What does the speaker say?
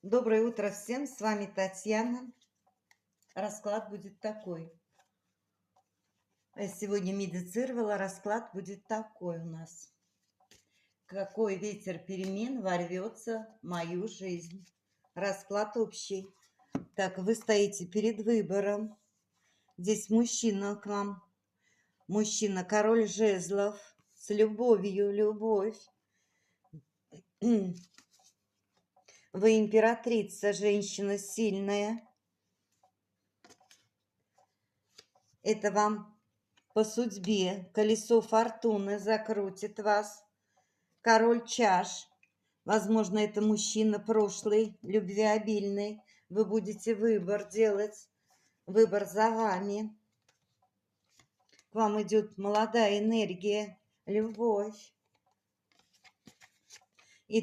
Доброе утро всем, с вами Татьяна. Расклад будет такой. Я сегодня медитировала, расклад будет такой у нас. Какой ветер перемен ворвется в мою жизнь? Расклад общий. Так, вы стоите перед выбором. Здесь мужчина к вам. Мужчина, король жезлов, с любовью, любовь. Вы императрица, женщина сильная. Это вам по судьбе. Колесо фортуны закрутит вас. Король чаш. Возможно, это мужчина прошлый, любвеобильный. Вы будете выбор делать. Выбор за вами. К вам идет молодая энергия, любовь. И